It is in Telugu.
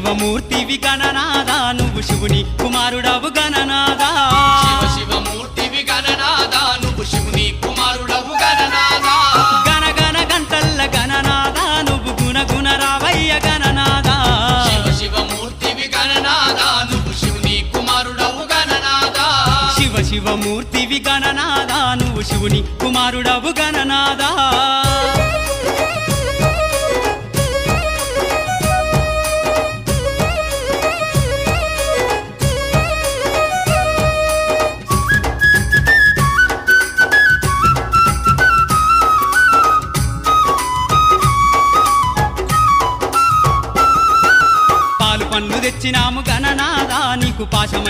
శివమూర్తివి గణనాదా నువ్వు శివుని కుమారుడవు గణనాదా శివమూర్తివి గణనాదా నువ్వు శివుని కుమారుడవు గణనాదా గణగణ గంటల్ల గణనాదా నువ్వు గుణగుణ రావయ్య గణనాదా శివమూర్తివి గణనాదా నువ్వు శివుని కుమారుడవు గణనాదా శివమూర్తివి గణనాదా నువ్వు శివుని కుమారుడవు గణనాదా పాలు పండ్లు తెచ్చినాము గణనాదా నీకు పాశమ